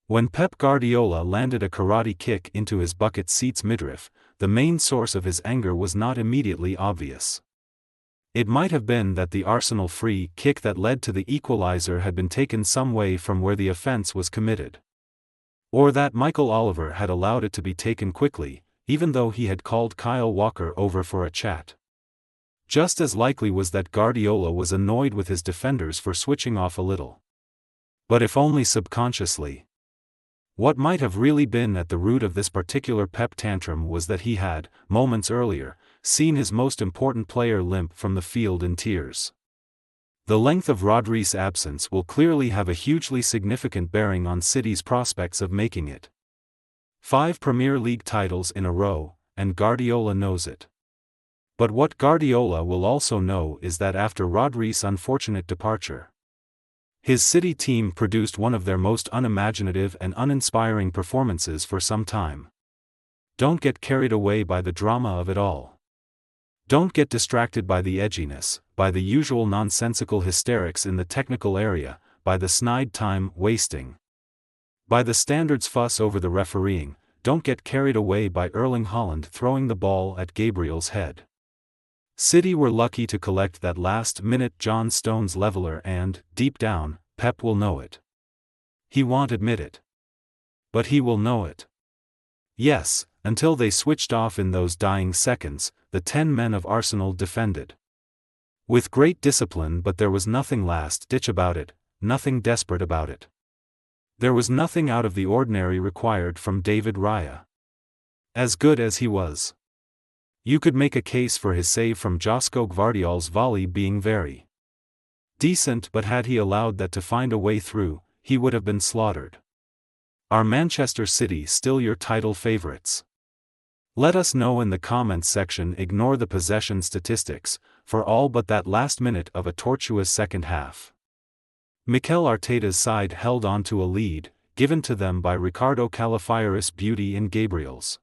When Pep Guardiola landed a karate kick into his bucket seat's midriff, the main source of his anger was not immediately obvious. It might have been that the Arsenal free kick that led to the equaliser had been taken some way from where the offence was committed. Or that Michael Oliver had allowed it to be taken quickly, even though he had called Kyle Walker over for a chat. Just as likely was that Guardiola was annoyed with his defenders for switching off a little. But if only subconsciously. What might have really been at the root of this particular Pep tantrum was that he had, moments earlier, seen his most important player limp from the field in tears. The length of Rodri's absence will clearly have a hugely significant bearing on City's prospects of making it. 5 Premier League titles in a row, and Guardiola knows it. But what Guardiola will also know is that after Rodri's unfortunate departure, his City team produced one of their most unimaginative and uninspiring performances for some time. Don't get carried away by the drama of it all. Don't get distracted by the edginess, by the usual nonsensical hysterics in the technical area, by the snide time wasting, by the standards fuss over the refereeing. Don't get carried away by Erling Haaland throwing the ball at Gabriel's head. City were lucky to collect that last-minute John Stones leveler and, deep down, Pep will know it. He won't admit it. But he will know it. Yes, until they switched off in those dying seconds, the 10 men of Arsenal defended with great discipline, but there was nothing last-ditch about it, nothing desperate about it. There was nothing out of the ordinary required from David Raya. As good as he was, you could make a case for his save from Josko Gvardiol's volley being very decent, but had he allowed that to find a way through, he would have been slaughtered. Are Manchester City still your title favourites? Let us know in the comments section. Ignore the possession statistics, for all but that last minute of a tortuous second half. Mikel Arteta's side held on to a lead, given to them by Ricardo Calafiori's beauty in Gabriel's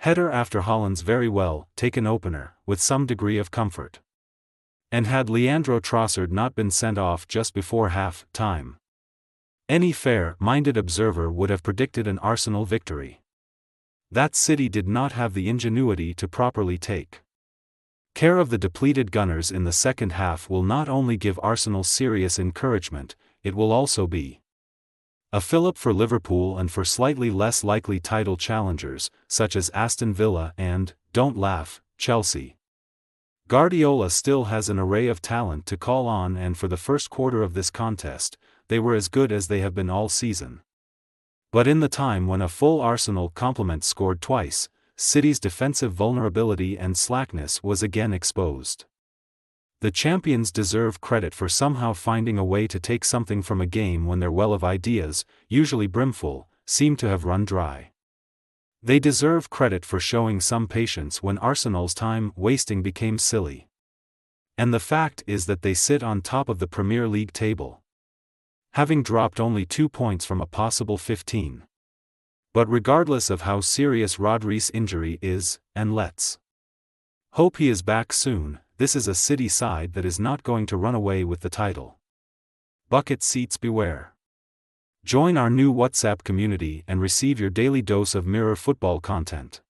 header after Haaland's very well taken opener, with some degree of comfort. And had Leandro Trossard not been sent off just before half-time, any fair-minded observer would have predicted an Arsenal victory. That City did not have the ingenuity to properly take care of the depleted Gunners in the second half will not only give Arsenal serious encouragement, it will also be a fillip for Liverpool and for slightly less likely title challengers, such as Aston Villa and, don't laugh, Chelsea. Guardiola still has an array of talent to call on, and for the first quarter of this contest, they were as good as they have been all season. But in the time when a full Arsenal complement scored twice, City's defensive vulnerability and slackness was again exposed. The champions deserve credit for somehow finding a way to take something from a game when their well of ideas, usually brimful, seemed to have run dry. They deserve credit for showing some patience when Arsenal's time wasting became silly. And the fact is that they sit on top of the Premier League table, having dropped only 2 points from a possible 15. But regardless of how serious Rodri's injury is, and let's hope he is back soon, this is a City side that is not going to run away with the title. Bucket seats beware. Join our new WhatsApp community and receive your daily dose of Mirror football content.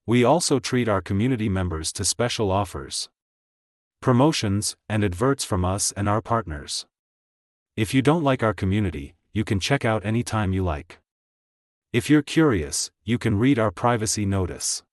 We also treat our community members to special offers, promotions, and adverts from us and our partners. If you don't like our community, you can check out anytime you like. If you're curious, you can read our privacy notice.